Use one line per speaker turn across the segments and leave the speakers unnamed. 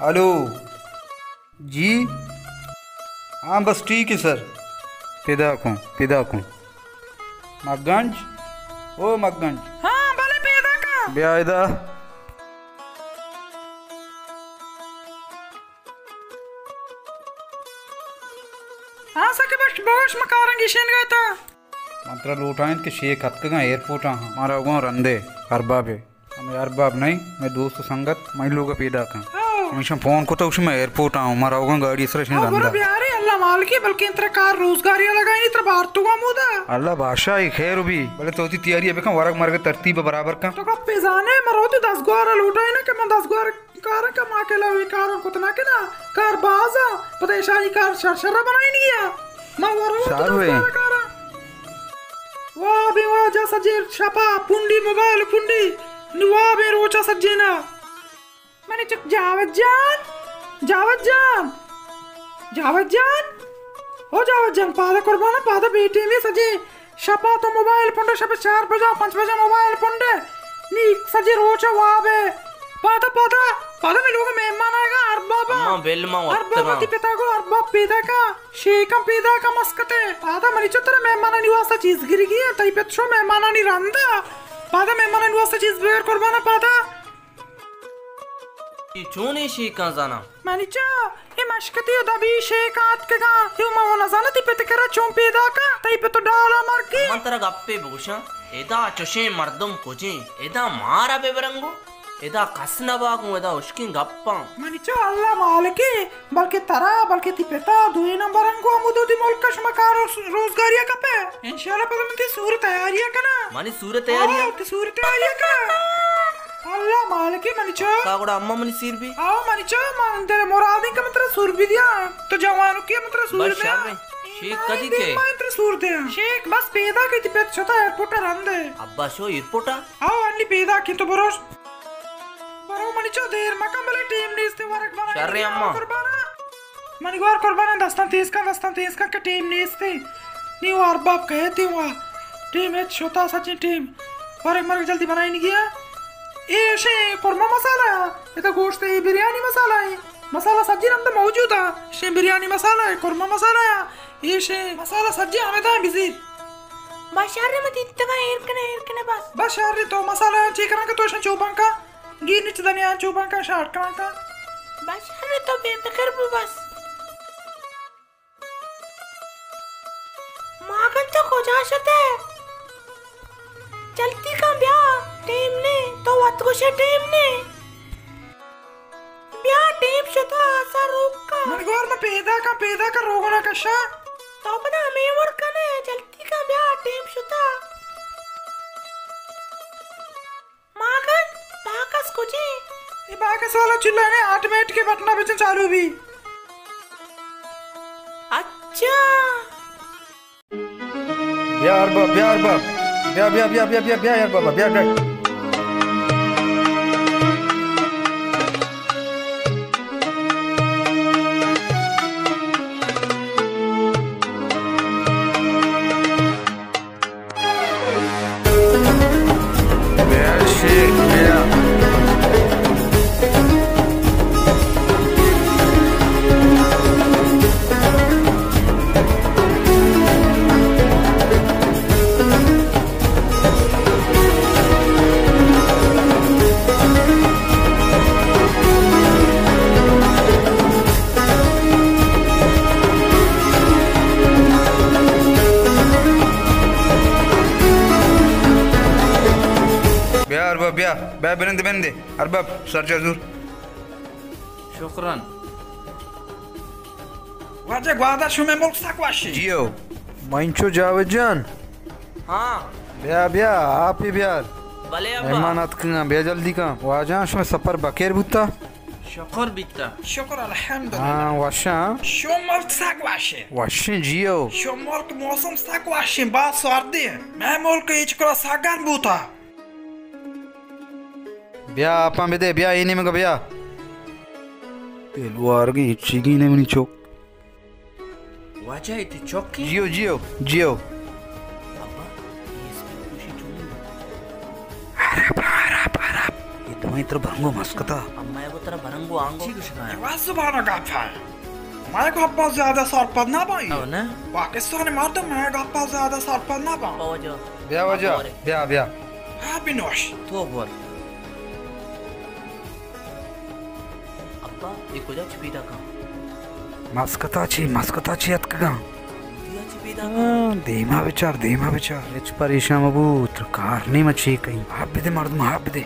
Hello जी। हाँ बस ठीक है सर। पिदाकों मगंज। ओ मगंज।
हाँ भले पैदा का
ब्यायदा
हाँ सके बस बोश मकारंगी शेन गया था
मंत्रा लूटाइन के शेख हत्कगा एयरपोर्ट हमारा गो रंदे अरबाब है हमें अरबाब नहीं मैं दोस्त संगत मैं लोग पैदा का हमेशा फोन को तो उसमें एयरपोर्ट आऊँ हमारा होगा गाड़ी इस तरह
बड़ा प्यारे अल्लाह माल की बल्कि इंतर कार रोजगारियां लगाई इतर बाहर तो मुदा
अल्लाह बादशाह ही खैर भी बोले तो ती तैयारी है वर्ग मार्ग तरतीब बराबर का
तो कब पेजाने मरोती 10 ग्वारा लूटाई ना कि मैं 10 ग्वारा कार का मां के लावे कार को तना के ना कार बाजा पता शाही कार शरशरा बनाई नहीं है मां वरो वाह बे वाह जा सजे छपा पुंडी मोबाइल पुंडी निवा बे रोचा सजेना मैंने चुप जावत जान पादा कुर्बाना पादा बेटे में सजे शपा तो मोबाइल पुंडे शपे 4 बजा 5 बजा मोबाइल पुंडे नी सजे रोचा वाबे पादा में लोग मेहमान आएगा अरबाबा
अम्मा बेलमा
अरबाबा ती पिता को अरबाब पैदा का शेखम पैदा का मस्कते पादा मनी चतरे मेहमान निवासा चीज गिर गई तई पे छो मेहमान नि रंदा पादा मेहमान निवासा चीज बेर कुर्बाना पादा
चोने शेखा जाना
मानिचा ये मशकती दबी शेखात के का यो मा होना जाना ती पे करा चों पैदा का तई पे तो डाला मार के
मंत्र गप्पे भूषा एदा चोशे मर्दम कोजी एदा मारा बेबरंगो एदा कसना बागु एदा उसकी गप्पा
मानिचा अल्लाह मालिके बल्कि तरा बल्कि ती पेता दुए नंबर अंगो अमुदो दी मुल्क का शमकार रोजगारिया का पे इंशाल्लाह पता में ती सूर तैयारियां करना
मानी सूर तैयारियां
ती सूर तैयारियां का अल्लाह मालिके मनिचा
कागड़ा अम्मा मनी सिर भी
आओ मनिचा मान तेरे मुरादी का मतलब सूर भी दिया तो जवानों की मतलब सूर
दिया शेख कदी के
मात्र सूर दिया शेख बस पैदा की ती पेट छोटा एयरपोर्ट रंदे
अब्बा शो एयरपोर्ट
आओ अन्नी पैदा की तो बरोस बरो मनिचा देर मका बले टीम ने इस्ते वरक बना
शर्रे अम्मा
मनी गोर कुर्बाना दस्तान तेज का के टीम ने इस्ते नी वो अरबाब कहती हुआ टीम है छोटा सच्ची टीम वरक मरक जल्दी बनाई नहीं गया ये शे कुरमा मसाला ये तो गोश्त है बिरयानी मसाला है मसाला सब्जी नंबर मौजूद है शे बिरयानी मसाला है कुरमा मसाला है ये शे मसाला सब्जी हमें था बिजी
बशारे में इतना एरकने बस
बशारे तो मसाला चिकन का तो शे चोबन का गी नीचे दनिया चोबन का शाट का
बशारे तो बेफिक्र बस मागन तो खोजा शते चलती का ब्याह टीम ने तो वत को शे टीम ने ब्याह टीम शता सरुक का
मन गोर में पैदा का रोगना का शा
तो पता हमें और कने चलती का ब्याह टीम शता मागन बाकस को जी
ये बाकस वाला चूल्हा ने 8 मिनट के बटना बेचन चालू भी
अच्छा
यार बाप यार बाबा यार बया बेनंदे अरबाब सरजा जूर
शुक्रन
वाजे ग्वादा शुमे मुल्क साकवाशी
जियो माइंचो जावेजान
हाँ
बया आप ही ब्यार
भले अब्बा
मेहमान आतकंगा बया जल्दी का वाजा शमे सफर बकेर बुता
शुक्र अल्हम्दुलिल्लाह
हाँ वाशा
शो मुल्क साकवाशी
वाशे जियो
शो मुल्क मौसम साकवाशी बात सर्दी है मैं मुल्क इचकरा सागर बुता
ब्या आपा बेदे ब्या इने में ब्या तेलवार की चिगी ने मनी चोक
वजह इतनी चौकी
जियो
अब्बा ये इसमें खुशी चुनी
अरब ये मैं इतर भरंगो मस्कता
अम्मा को तरह भरंगो आंगो
Vasubana gaffa. मैं गप्पा ज्यादा सरपद ना पाई
अब ना
पाकिस्तानी मर्द मैं गप्पा ज्यादा सरपद ना पाऊं
पावजो
ब्या वजह ब्या ब्या
हैप्पी नोश
तो बोल अब्बा ये कुछ छपीदा का
मस्कता ची अतकगा
दिया छपीदा
देमा विचार एच परेशान मबूत कारनी मची कहीं आप भी दे मर्द आप भी दे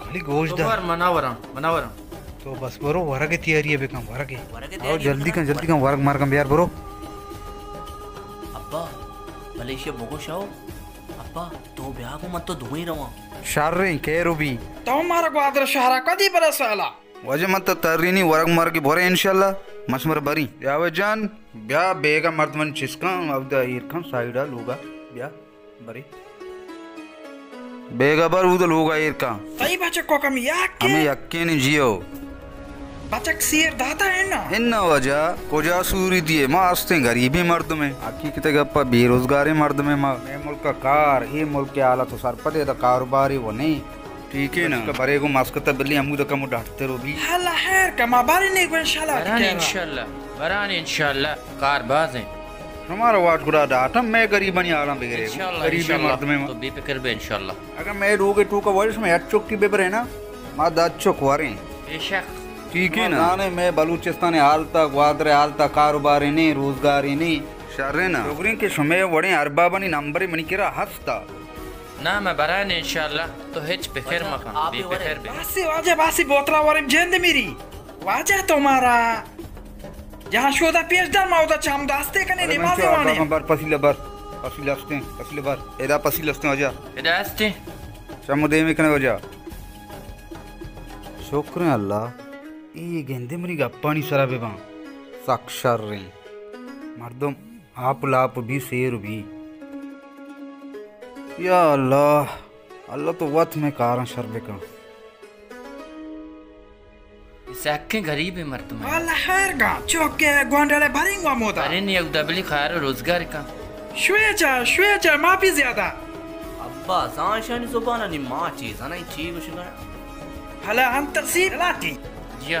खाली गोश्त दा
वर मनावरम
तो बस बरो वरगे तैयारी है बेकम वरगे
वरगे
आओ जल्दी का वरग मार कम यार बरो
अब्बा मलेशिया बोगो शाओ अब्बा तो ब्याह को मत तो धुई रवा
शार रे के रुबी
तो मारा ग्वादर शहरा कदी बरसाला
वजह मत तर्रीनी वरग मार के बोरे इंशाल्लाह मसमर बरी यावे जान ब्या बेगा मर्दमन चिसका अब दा इरखन साइडा लोगा ब्या बरी बेगा बर उद लोगा इरका
सही बच्चे को कम याक
हमें यक्के नहीं जियो
बच्चा सीर दाता है ना
इन वजह कोजा सूरी दिए मास्ते गरीबी मर्द में आखी किते गप्पा बेरोजगारी मर्द में मां ये मुल्क का कार ये मुल्क के आला तो सरपते दा कारोबारी वो नहीं ठीक है ना बरे को मास्कता बिल्ली हमू तो कम डांटते रो भी
हला खैर कमा बारी नहीं इंशाल्लाह
बरान इंशाल्लाह कार बाज हैं
हमारा वाट गुड़ा डाटा मैं गरीबनी आलम बिगरे गरीबी मर्द में
तो बेफिक्र बे इंशाल्लाह
अगर मैं रोगे टू का वर्ष में चौक की बेबर है ना मां दाद चौक वारे
बेशक
ठीक है ना नाने मैं बलूचिस्तान हाल तक वादरे हाल तक कारोबार नहीं रोजगार नहीं शर्रे ना डोगरी के समय बड़े अरबाबनी नंबर मनी केरा हंसता
ना मैं बरान इंशाल्लाह तो हिच बेखैर मकान बेफिक्र बे
बासी बोतला वारिम जेंद मेरी वाजा तुम्हारा जहाँ शोधा पेशदार माउदा चाम दास्ते कने निमाज़े वाने
बर पसीले बर एदा पसीलस्ते वजह
एदा अस्ते
चामो दे में कने वजह शुक्र अल्लाह ये गेंदे मरी गप्पानी सराबे बा साक्षर रे मर्दम आप लाप भी शेर भी या अल्लाह तो वत में कारण शर्बे का
सैके गरीब है मर्द में
वाला खैर का चौके गोंडले भरिंगा मोदा
अरे नहीं एक दबली खार रोजगार का
श्वेचा माफी ज्यादा
अब्बा सांशानी सुबाना नि मा चीज अना चीज कुछ
हला अंत सीर लाती
जिया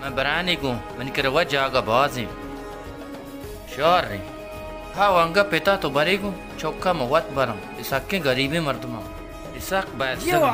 मैं बराने को मन कर वजह का बाज है शोर रे हाँ वंगा पिता तो बरेगो चौका मवत बरम इसके गरीबी मर्दमा इसक बैठ
यो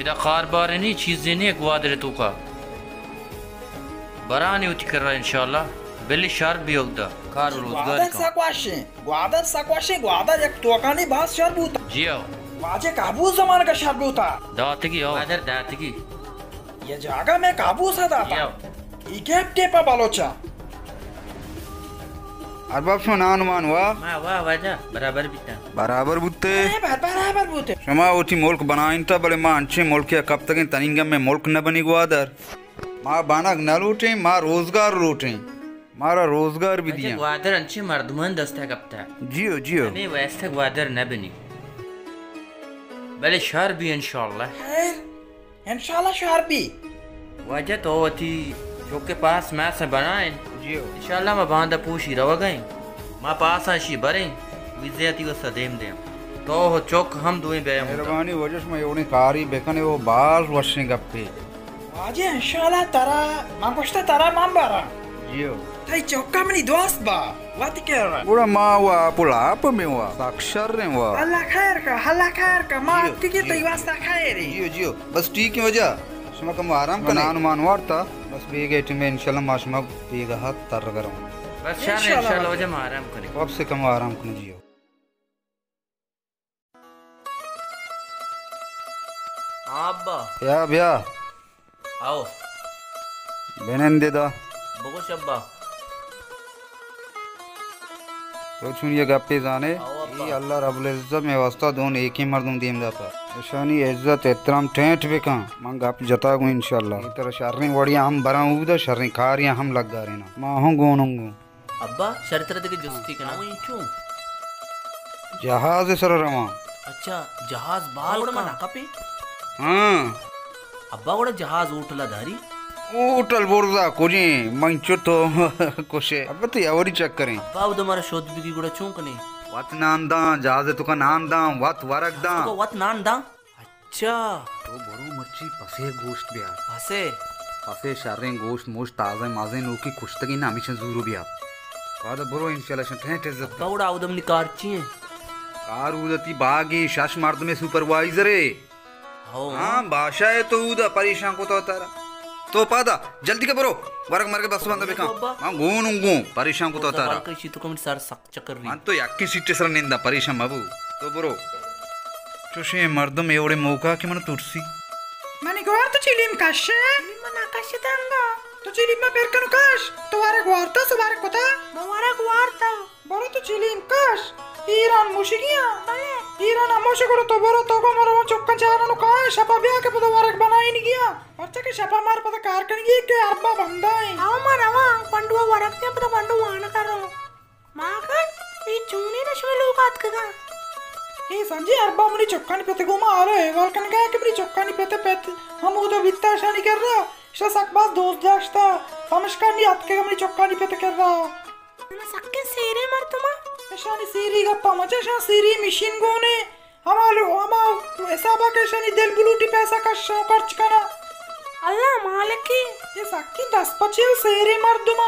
इधर कार बारे नहीं चीजें नहीं ग्वादरे तू का बराने उठी कर रहा इंशाल्लाह बिल्ली शार भी होगा कार रोजगार
ग्वादर ग्वादर एक तोकानी बास शार बूता
जियो
वाजे काबू जमान का शार बूता
दातगी हो दातगी
ये जागा में काबू सा दाता इकेप टेपा बालोचा
अरबाब शो नानुमान
वाह वजह
बराबर बुत्ते
बराबर बूते
शमा उठी मुल्क बनाइन था बड़े मां अच्छे मुल्क या कब तक तनिंगम में मुल्क न बनी ग्वादर मां बानक न लूटे मां रोजगार लूटे मारा रोजगार भी दिया
ग्वादर अच्छे मर्दमन दस्ता कपता
जियो
नहीं वैसे ग्वादर न बनी भले शहर भी
इंशाल्लाह शहर भी
वजह तो थी जो के पास मैं से बनाए
जियो
इंशाल्लाह मैं बांधा पूछी रवा गई मां पास आशी बरे विजयती को सदेम दे तो हो चौक हम दुई बे
मेहरबानी वजह में योनी कारी बेकने वो बाज वर्षे गप्पे
वाजे इंशाल्लाह तारा मां कोष्टा तारा मांबारा
जियो
ताई चौका मनी दोस्त बा वाती केरा
पूरा मां वा पुला आप में वा साक्षर रे वा
हल्ला खैर का मां टिके तो वास्ता खैर
जियो बस ठीक है वजह शमा कम आराम का अनुमान वार्ता बस बेगे में इंशाल्लाह माशमा बेगा हाथ तर करूं
बस इंशाल्लाह वजह में आराम करें
अब से कम आराम कर जियो
अब्बा
या भैया
आओ
बेनन दे दा
बगो शब्बा
तो सुनिए गप्पे जाने ये अल्लाह रब्बुल इज्जत में वास्ता दोन एक ही मर्दम दीम जाता निशानी इज्जत एहतराम ठेठ बेका मां गप जता गो इंशाल्लाह ये तरह शर्री वड़िया हम बराऊ दा शर्री खारिया हम लग गा रेना मां हूं गोनंगू
अब्बा शर्त रद के जुस्ती के ना वही क्यों
जहाज सर रवा
अच्छा जहाज बाल का ना कपे
हां
अब्बा वड़ा जहाज उठला धारी
ఊటల్ బురద కుజి మంచుతో కుషే అబ్బతి ఎవరి చక్కరే
బాబు तुम्हारा शोध बिकी गुड़ा चूंकने
వత్ నాందా జాజే తుక నాందా వత్ వరగదా
तो वत नान दा अच्छा
तो बरो मच्छी पसे गोश्त बिया
हसे
पसे शर्रे गोश्त मोश्त ताजा माजे नो की खुशतगी ना हमेशा जरूर बिया बाद बरो इंशाल्लाह ठेठ इज्जत
बावड़ा उदम निकारची है
कार उदती बागी शश मर्द में सुपरवाइजर है
हो
हाँ बादशाह है तो उदा परेशान को तो तारा तो पादा जल्दी के बरो वरक मर के बस बंद बेका हां गोनुंगु परेशान को तो तारा
कशी तो कमिट सार सक चक्कर री
मान तो याक्की सीटे सर निंदा परेशान बाबू तो बरो चोशे मर्दम एवढे मौका की मन तुरसी
Mani guarda cilim kashe.
Mana kashe tanga.
Tu cilim ma perkanu kash. Tu vare guarda su vare kota.
Mawara guarda.
Boro tu cilim kash. Iran mushigiya. Iran amushe koro to boro to ko maro chokkan chana no kash. Apa biya ke pada vare banai ni giya. Archa ke shapa mar pada kar kan gi ke arba banda hai.
Awa marawa panduwa warakte pada pandu wana karo. Makan ఈ చూని రశ్మిలు కాత్కగా
ఈ Sanji Arba ముని చొక్కాని పెతే గుమా ఆలో है वालकन का के मुनी चौक्कानी पेते पेते हम उधर वित्ता शानी कर रहा शा सकबाज दोस्त दाश्ता समझकानी आपके मुनी चौक्कानी पेते कर रहा
మన సక్కే సేరే మర్తుమా
शानी सीरी गप्पा मचे शा सीरी मशीन गोने हमालो हमा ऐसा के शानी दिल बुलूटी पैसा का शो खर्च करा
అల్లా మాలకి
ये सक्की 10-25 सेरे मर्दुमा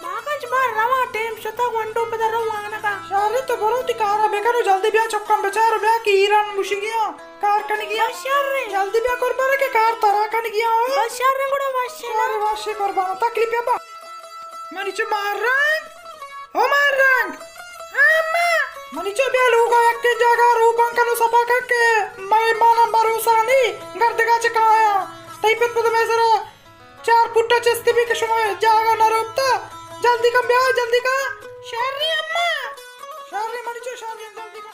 మాగజ్ బార్ రవా టైం షత వండు పెదర వానక
शारे तो बरो तिकारा बेकरो जल्दी ब्याह चौक्कन बेचारो ब्याह की ईरान मुशी गया कार कन गया
బషర్రే
जल्दी ब्याह कर बारे के कार तरा कन गया
బషర్రే కూడా వషే
अरे वाशे कुर्बान तकलीफ है बा मनीचो मारंग ओ मारंग अम्मा मनीचो बे लोगा एक जगह रूपं कनो सपा करके मैं माना भरोसा नहीं गर्दगा चकाया तैपत पद में जरा 4 फुट्टा चस्ती भी के समय जागा न रोकता जल्दी का ब्याह जल्दी का शहरी अम्मा शहरी मनीचो शहरी जल्दी का